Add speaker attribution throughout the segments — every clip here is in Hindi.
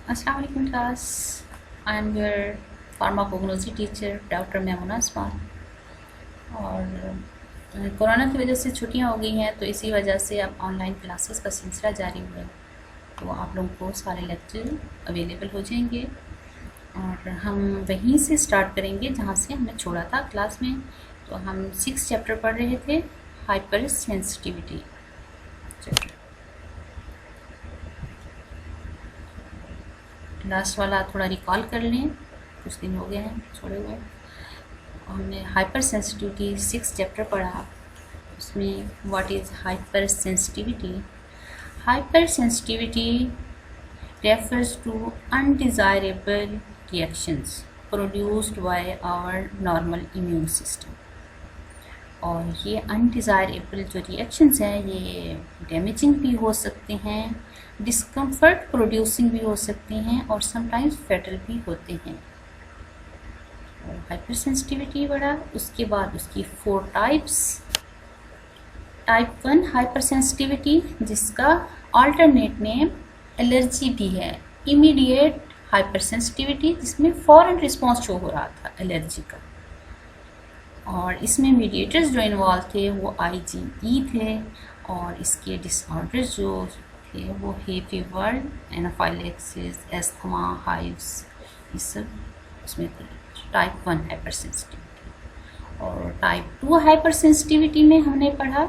Speaker 1: अस्सलाम वालेकुम class. I am your pharmacognosy teacher doctor Maimuna Usman. और कोरोना की वजह से छुट्टियां हो गई हैं, तो इसी वजह से अब ऑनलाइन क्लासेस का सिलसिला जारी हुआ है। तो आप लोगों को सारे लेक्चर अवेलेबल हो जाएंगे और हम वहीं से स्टार्ट करेंगे जहाँ से हमने छोड़ा था क्लास में। तो हम 6 चैप्टर पढ़ रहे थे, हाइपर सेंसिटिविटी चैप्टर। लास्ट वाला थोड़ा रिकॉल कर लें, कुछ दिन हो गए हैं छोड़े हुए। हमने हाइपर सेंसिटिविटी 6 चैप्टर पढ़ा। उसमें what is hypersensitivity. Hypersensitivity refers to undesirable reactions produced by our normal immune system. और ये अनडिज़ायरेबल जो रिएक्शंस हैं ये डैमेजिंग भी हो सकते हैं, डिस्कम्फर्ट प्रोड्यूसिंग भी हो सकते हैं और समटाइम्स फेटल भी होते हैं। हाइपर सेंसिटिविटी बढ़ा, उसके बाद उसकी 4 टाइप्स। टाइप 1 हाइपर सेंसिटिविटी, जिसका अल्टरनेट नेम एलर्जी भी है। इमीडिएट हाइपर सेंसिटिविटी, जिसमें फॉरन रिस्पॉन्स शो हो रहा था एलर्जी का। और इसमें मीडिएटर्स जो इन्वॉल्व थे वो IgE थे। और इसके डिसऑर्डर्स जो थे वो है फीवर, एनाफाइलेक्सिस, एस्थमा, हाइव्स, ये सब उसमें थे। Type 1 hyper sensitivity. और टाइप 2 हाइपर सेंसिटिविटी में हमने पढ़ा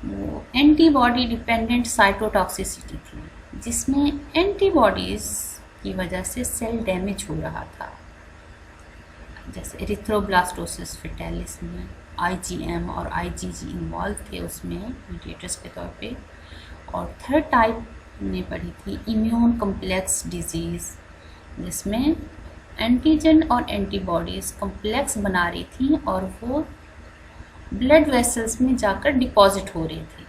Speaker 1: वो एंटीबॉडी डिपेंडेंट साइटोटॉक्सिसिटी थी, जिसमें एंटीबॉडीज़ की वजह से सेल डैमेज हो रहा था। जैसे एरिथ्रोब्लास्टोसिस फेटालिस में IgM और IgG इन्वॉल्व थे उसमें मीडिएटर्स के तौर पे। और थर्ड टाइप ने पढ़ी थी इम्यून कम्प्लेक्स डिजीज़, जिसमें एंटीजन और एंटीबॉडीज़ कम्प्लेक्स बना रही थी और वो ब्लड वेसल्स में जाकर डिपॉजिट हो रही थी,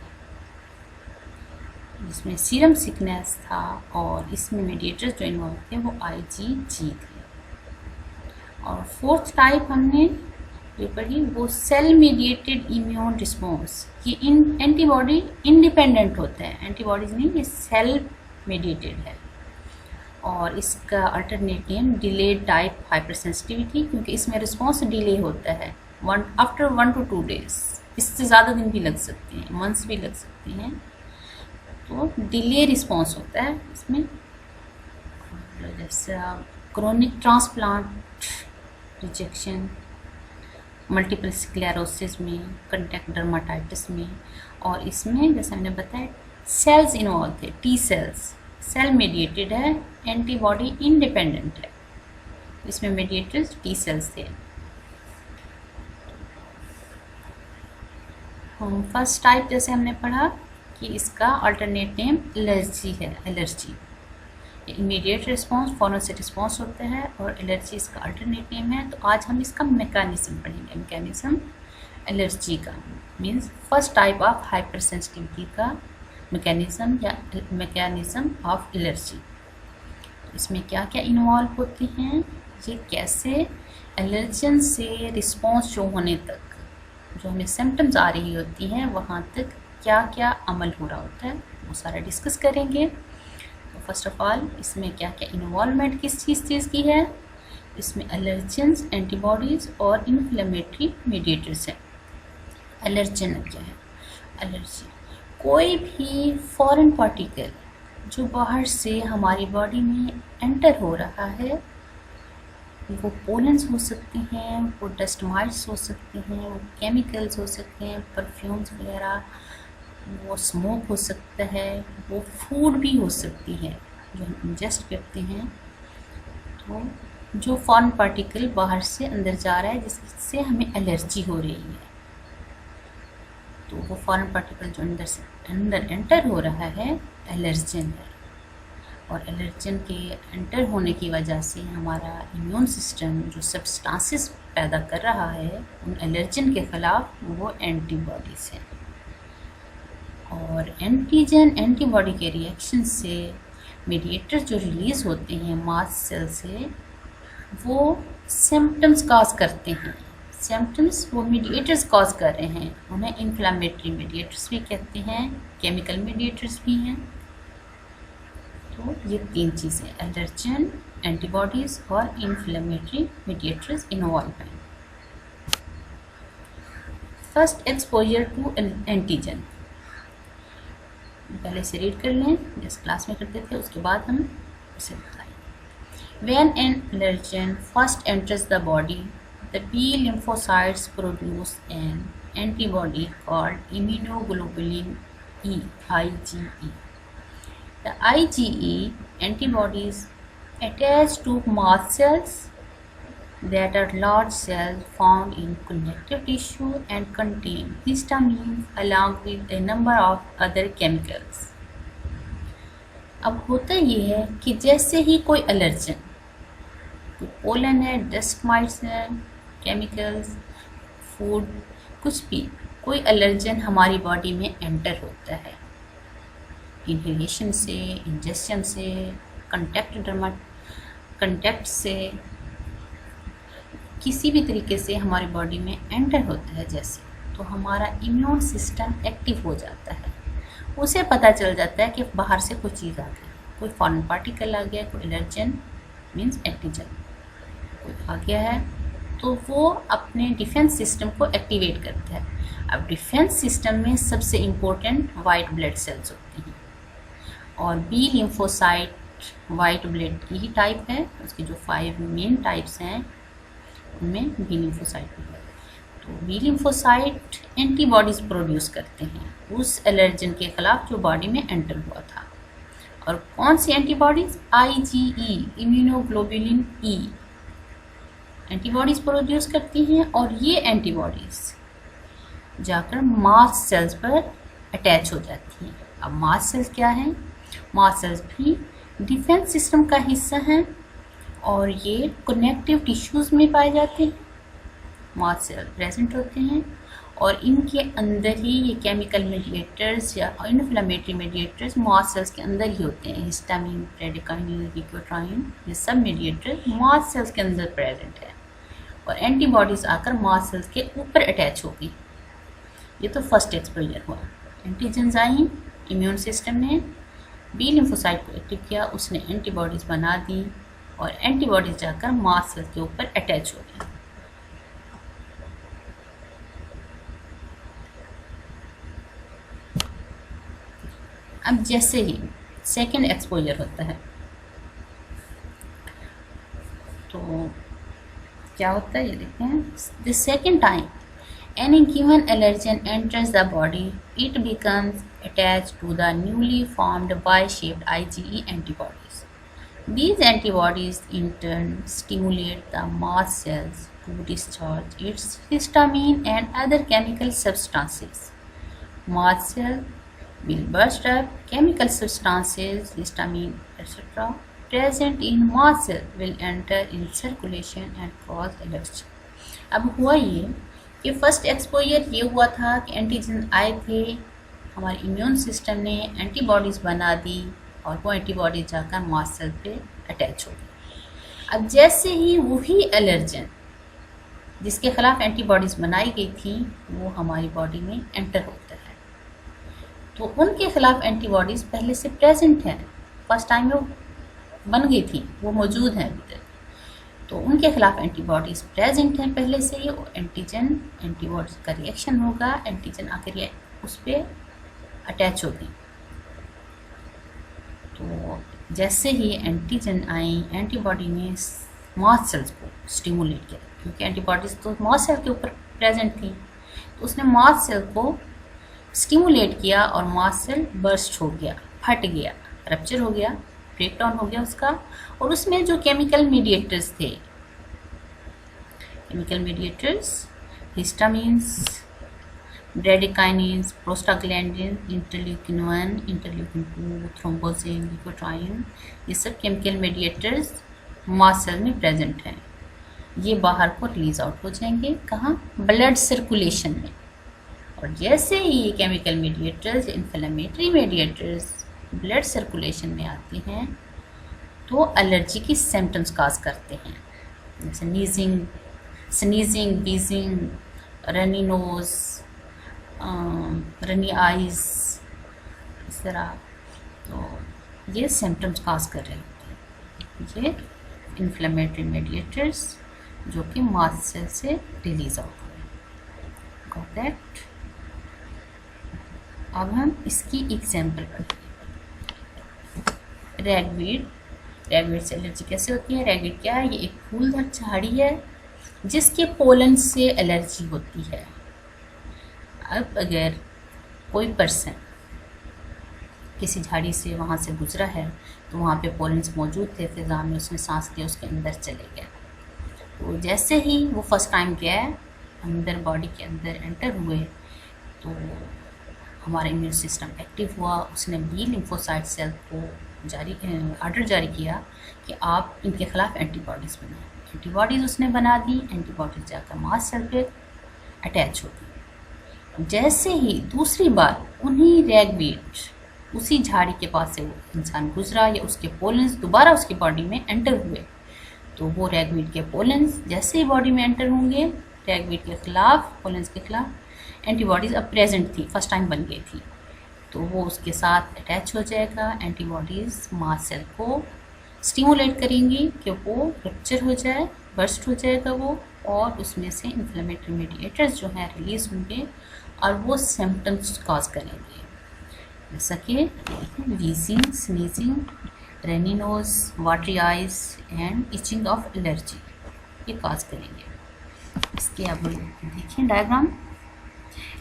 Speaker 1: जिसमें सीरम सिकनेस था। और इसमें मीडिएटर्स जो इन्वॉल्व थे वो IgG थे। और फोर्थ टाइप हमने जो पढ़ी वो सेल मीडिएटेड इम्यून रिस्पॉन्स। ये इन एंटीबॉडी इंडिपेंडेंट होते हैं, एंटीबॉडीज नहीं, ये सेल मीडिएटेड है। और इसका alternate name delayed type hyper sensitivity, क्योंकि इसमें रिस्पॉन्स डिले होता है आफ्टर 1 to 2 days। इससे ज़्यादा दिन भी लग सकते हैं, मंथ्स भी लग सकते हैं। तो डिले रिस्पॉन्स होता है इसमें। जैसे chronic transplant rejection, multiple sclerosis में, कंटैक्ट डर्माटाइटिस में। और इसमें जैसे हमने बताया सेल्स इन्वॉल्व थे, T सेल्स, सेल मीडिएटेड है, एंटीबॉडी इंडिपेंडेंट है। इसमें मीडिएटर्स T सेल्स थे। फर्स्ट टाइप जैसे हमने पढ़ा कि इसका अल्टरनेट नेम एलर्जी है। एलर्जी इमीडिएट रिस्पॉन्स, फौरन से रिस्पॉन्स होता है, और एलर्जी इसका अल्टरनेट नेम है। तो आज हम इसका मैकेनिज्म पढ़ेंगे। मैकेनिज्म एलर्जी का means first type of hyper sensitivity का मैकेनिज्म या मैकेनिज्म ऑफ एलर्जी। इसमें क्या क्या इन्वॉल्व होते हैं, ये कैसे एलर्जन से रिस्पॉन्स शो होने तक, जो हमें सिम्टम्स आ रही होती हैं वहाँ तक क्या क्या अमल हो रहा होता है, वो सारा डिस्कस करेंगे। फर्स्ट ऑफ ऑल इसमें क्या क्या इन्वॉल्वमेंट किस चीज़ की है। इसमें एलर्जेंस, एंटीबॉडीज़ और इन्फ्लेमेटरी मीडिएटर्स हैं। एलर्जन क्या है? एलर्जी कोई भी फॉरेन पार्टिकल जो बाहर से हमारी बॉडी में एंटर हो रहा है, वो पोलेंस हो सकते हैं, वो डस्ट माइट्स हो सकते हैं, वो केमिकल्स हो सकते हैं, परफ्यूम्स वगैरह, वो स्मोक हो सकता है, वो फूड भी हो सकती है जो हम इंजेस्ट करते हैं। तो जो फॉरेन पार्टिकल बाहर से अंदर जा रहा है जिससे हमें एलर्जी हो रही है, तो वो फॉरेन पार्टिकल जो अंदर एंटर हो रहा है एलर्जन है। और एलर्जन के एंटर होने की वजह से हमारा इम्यून सिस्टम जो सब्सटेंसेस पैदा कर रहा है उन एलर्जन के ख़िलाफ़ वो एंटीबॉडीज़ हैं। और एंटीजन एंटीबॉडी के रिएक्शन से मीडिएटर्स जो रिलीज़ होते हैं मास्ट सेल से, वो सिम्टम्स कॉज करते हैं। सिम्टम्स वो मीडिएटर्स कॉज कर रहे हैं, उन्हें इन्फ्लेमेटरी मीडिएटर्स भी कहते हैं, केमिकल मीडिएटर्स भी हैं। तो ये तीन चीज़ें एलर्जन, एंटीबॉडीज़ और इन्फ्लेमेटरी मीडिएटर्स इन्वॉल्व हैं। फर्स्ट एक्सपोजर टू एंटीजन, पहले से रीड कर लें जिस क्लास में करते थे, उसके बाद हम इसे बताएं। When an allergen first enters the body, the B lymphocytes produce an antibody called immunoglobulin E, IgE. The IgE antibodies attach to mast cells that are large cells found in connective tissue and contain histamine along with a number of other chemicals. अब होता ये है कि जैसे ही कोई एलर्जन, कोई पोलन है, डस्ट माइट्स हैं, केमिकल्स, फूड, कुछ भी, कोई एलर्जन हमारी बॉडी में एंटर होता है, इनहेलेशन से, इंजेक्शन से, कंटेक्ट से, किसी भी तरीके से हमारी बॉडी में एंटर होता है जैसे, तो हमारा इम्यून सिस्टम एक्टिव हो जाता है। उसे पता चल जाता है कि बाहर से कोई चीज़ आ गई, कोई फॉरेन पार्टिकल आ गया, कोई एलर्जन मीन्स एंटीजन कोई आ गया है, तो वो अपने डिफेंस सिस्टम को एक्टिवेट करता है। अब डिफेंस सिस्टम में सबसे इम्पोर्टेंट वाइट ब्लड सेल्स होती हैं और बी लिम्फोसाइट वाइट ब्लड की ही टाइप है। उसके जो 5 मेन टाइप्स हैं उनमें बी लिम्फोसाइट भी है। तो बी लिम्फोसाइट एंटीबॉडीज़ प्रोड्यूस करते हैं उस एलर्जन के खिलाफ जो बॉडी में एंटर हुआ था। और कौन सी antibodies? IgE, immunoglobulin E antibodies produce करती हैं और ये एंटीबॉडीज़ जाकर मास्ट सेल्स पर अटैच हो जाती हैं। अब मास्ट सेल्स क्या हैं? मास्ट सेल्स भी डिफेंस सिस्टम का हिस्सा हैं और ये कनेक्टिव टिश्यूज़ में पाए जाते हैं। मास्ट सेल प्रेजेंट होते हैं और इनके अंदर ही ये केमिकल मीडिएटर्स या इन्फ्लेमेटरी मीडिएटर्स मास्ट सेल्स के अंदर ही होते हैं। हिस्टामिन, ब्रैडिकाइनिन, ल्यूकोट्राइन, ये सब मीडिएटर्स मास्ट सेल्स के अंदर प्रेजेंट है और एंटीबॉडीज़ आकर मास्ट सेल्स के ऊपर अटैच होगी। ये तो फर्स्ट एक्सपोजर हुआ। एंटीजन्स आई, इम्यून सिस्टम ने बी लिम्फोसाइट को एक्टिव किया, उसने एंटीबॉडीज़ बना दी और एंटीबॉडीज़ जाकर मास्ट सेल्स के ऊपर अटैच हो गई। अब जैसे ही सेकेंड एक्सपोजर होता है तो क्या होता है ये देखते हैं। The second time any given allergen enters the body, it becomes attached to the newly formed Y-shaped IgE antibodies. These antibodies in turn stimulate the mast cells to discharge its histamine and other chemical substances. Mast cell will burst up chemical substances, histamine, etc. present in mast cell will enter in circulation and cause allergy. अब हुआ ये कि फर्स्ट एक्सपोजर ये हुआ था कि एंटीजन आए थे, हमारे इम्यून सिस्टम ने एंटीबॉडीज़ बना दी और वो एंटीबॉडीज जाकर मास्ट सेल पे अटैच हो गई। अब जैसे ही वही एलर्जन जिसके खिलाफ एंटीबॉडीज़ बनाई गई थी वो हमारी बॉडी में एंटर होता है तो उनके खिलाफ एंटीबॉडीज़ पहले से प्रेजेंट हैं, फर्स्ट टाइम वो बन गई थी, वो मौजूद हैं अभी तक, तो उनके खिलाफ एंटीबॉडीज़ प्रेजेंट हैं पहले से ही। एंटीजन एंटीबॉडीज का रिएक्शन होगा, एंटीजन आकर ये उस पर अटैच होगी। तो जैसे ही एंटीजन आई, एंटीबॉडी ने मास्ट सेल्स को स्टिमुलेट किया क्योंकि एंटीबॉडीज़ तो मास्ट सेल के ऊपर प्रेजेंट थी, तो उसने मास्ट सेल को स्टिमुलेट किया और मास्ट सेल बर्स्ट हो गया, फट गया, रप्चर हो गया, ब्रेक डाउन हो गया उसका। और उसमें जो केमिकल मीडिएटर्स थे, chemical mediators histamines, bradykinins, prostaglandin, interleukin 1, interleukin 2, thromboxane, leukotriene, ये सब केमिकल मीडिएटर्स मास्ट सेल में प्रेजेंट हैं। ये बाहर को रिलीज आउट हो जाएंगे, कहाँ? ब्लड सर्कुलेशन में। और जैसे ही ये chemical mediators, inflammatory mediators blood circulation में आती हैं तो एलर्जी की सिम्टम्स काज करते हैं, जैसे sneezing, Beijing, runny nose, runny eyes, इस तरह। तो ये सिम्टम्स काज कर रहे होते हैं, ये इन्फ्लेमेटरी मेडिएटर्स जो कि मास्ट सेल से रिलीज आउट हुए। Got that. अब हम इसकी एग्जाम्पल पढ़ेंगे। रैगवीड। रैगवीड से एलर्जी कैसे होती है? रैगवीड क्या है? ये एक फूलदार झाड़ी है जिसके पोलन से एलर्जी होती है। अब अगर कोई पर्सन किसी झाड़ी से वहाँ से गुजरा है तो वहाँ पे पोलन्स मौजूद थे फिज़ा में, उसने सांस लिया, उसके अंदर चले गए। तो जैसे ही वो फर्स्ट टाइम गया अंदर, बॉडी के अंदर एंटर हुए, तो हमारा इम्यून सिस्टम एक्टिव हुआ। उसने बी लिम्फोसाइट सेल को आर्डर जारी किया कि आप इनके खिलाफ एंटीबॉडीज़ बनाएं। एंटीबॉडीज़ उसने बना दी। एंटीबॉडीज़ जाकर मास्ट सेल पे अटैच हो गई। जैसे ही दूसरी बार उन्हीं रैगवीड उसी झाड़ी के पास से वो इंसान गुजरा या उसके पोलन्स दोबारा उसकी बॉडी में एंटर हुए, तो वो रैगवीड के पोलन्स जैसे ही बॉडी में एंटर होंगे, रैगवीड के खिलाफ, पोलन्स के खिलाफ एंटीबॉडीज़ अब प्रेजेंट थी, फर्स्ट टाइम बन गई थी, तो वो उसके साथ अटैच हो जाएगा। एंटीबॉडीज़ मास्ट सेल को स्टिमुलेट करेंगी कि वो रप्चर हो जाए, बर्स्ट हो जाएगा वो, और उसमें से इन्फ्लेमेटरी मेडिएटर्स जो हैं रिलीज़ होंगे और वो सिम्टम्स कॉज करेंगे, जैसा कि wheezing, sneezing, runny nose, watery eyes and itching of allergy, ये कॉज करेंगे। इसके अब देखिए डायग्राम।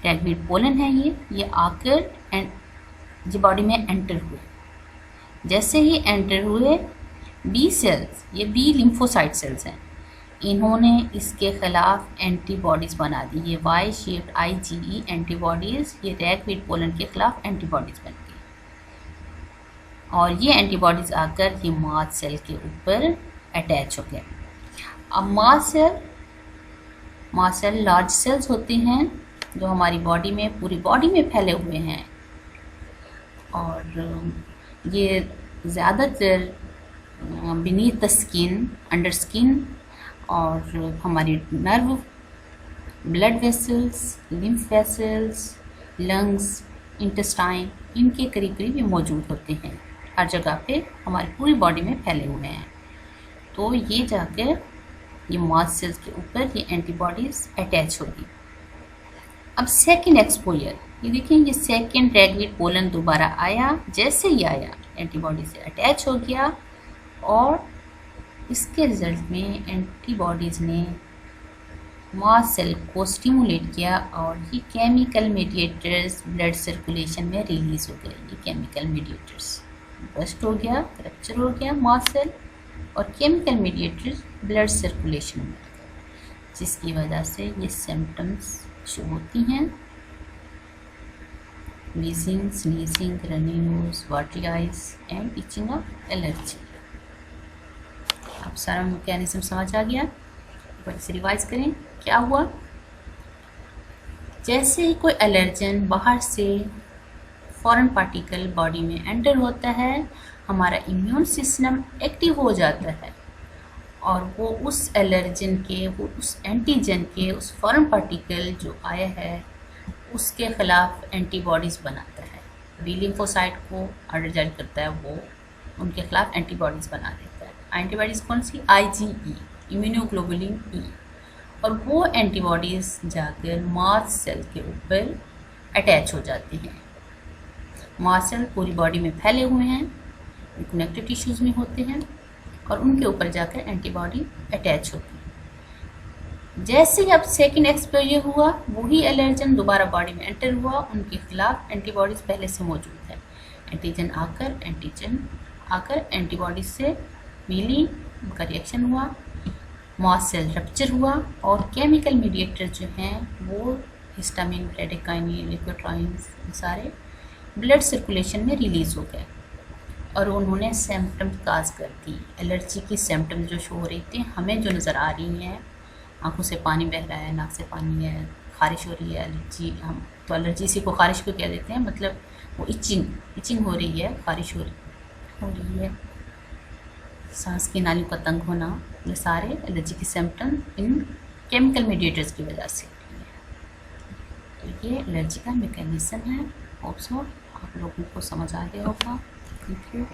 Speaker 1: रैगवीड पोलन है ये आकर एंड ये बॉडी में एंटर हुए। जैसे ही एंटर हुए, बी सेल्स, ये बी लिम्फोसाइट सेल्स हैं, इन्होंने इसके खिलाफ एंटीबॉडीज़ बना दी। ये वाई शेप्ड IgE एंटीबॉडीज़ ये रैगवीड पोलन के खिलाफ एंटीबॉडीज़ बन गई, और ये एंटीबॉडीज़ आकर ये मास्ट सेल के ऊपर अटैच हो गए। अब मास्ट सेल लार्ज सेल्स होते हैं जो हमारी बॉडी में, पूरी बॉडी में फैले हुए हैं, और ये ज़्यादातर beneath the skin, under skin, और हमारी nerve, blood vessels, lymph vessels, lungs, intestine, इनके करीब करीब ये मौजूद होते हैं। हर जगह पे हमारी पूरी बॉडी में फैले हुए हैं। तो ये जाकर ये मास्ट सेल्स के ऊपर ये एंटीबॉडीज़ अटैच होगी। अब सेकेंड एक्सपोजर, ये देखिए, ये सेकेंड रैगवीड पोलन दोबारा आया। जैसे ही आया एंटीबॉडी से अटैच हो गया, और इसके रिजल्ट में एंटीबॉडीज़ ने मास्ट सेल को स्टिमुलेट किया, और ये केमिकल मेडिएटर्स ब्लड सर्कुलेशन में रिलीज़ हो गए। ये केमिकल मेडिएटर्स बस्ट हो गया, रप्चर हो गया मास्ट सेल, और केमिकल मेडिएटर्स ब्लड सर्कुलेशन में, जिसकी वजह से ये सिम्टम्स शो होती हैं, wheezing, sneezing, runny nose, watery eyes and itching of allergy. अब सारा मैकेनिज्म समझ आ गया। एक से रिवाइज करें क्या हुआ। जैसे ही कोई एलर्जन बाहर से फॉरेन पार्टिकल बॉडी में एंटर होता है, हमारा इम्यून सिस्टम एक्टिव हो जाता है, और वो उस एलर्जन के, वो उस एंटीजन के, उस फॉरेन पार्टिकल जो आया है उसके खिलाफ एंटीबॉडीज़ बनाता है। बी लिम्फोसाइट को ऑर्डर जारी करता है, वो उनके खिलाफ एंटीबॉडीज़ बना देता है। एंटीबॉडीज़ कौन सी? IgE, इम्यूनोग्लोबुलिन E, और वो एंटीबॉडीज़ जाकर मास्ट सेल के ऊपर अटैच हो जाती हैं। मास्ट सेल पूरी बॉडी में फैले हुए हैं, कनेक्टिव टिश्यूज़ में होते हैं, और उनके ऊपर जाकर एंटीबॉडी अटैच होती है। जैसे ही अब सेकेंड एक्सपोजर हुआ, वही एलर्जन दोबारा बॉडी में एंटर हुआ, उनके खिलाफ एंटीबॉडीज़ पहले से मौजूद है। एंटीजन आकर एंटीबॉडीज से मिली, उनका रिएक्शन हुआ, मास्ट सेल रप्चर हुआ, और केमिकल मीडिएटर जो हैं वो हिस्टामिन, ब्रेडिकाइनिन, ल्यूकोट्राइन्स सारे ब्लड सर्कुलेशन में रिलीज़ हो गए, और उन्होंने सिम्टम्स काज कर दी। एलर्जी की सिम्टम्स जो शो हो रही थी, हमें जो नज़र आ रही हैं, आंखों से पानी बह रहा है, नाक से पानी है, खारिश हो रही है, एलर्जी, हम तो एलर्जी इसी को खारिश को कह देते हैं, मतलब वो इचिंग हो रही है, खारिश हो रही है, सांस की नालियों का तंग होना, ये सारे एलर्जी के सिम्टम इन केमिकल मीडिएटर्स की वजह से। तो ये एलर्जी का मैकेनिज्म है। होप सो आप लोगों को समझ आ गया होगा। Thank you.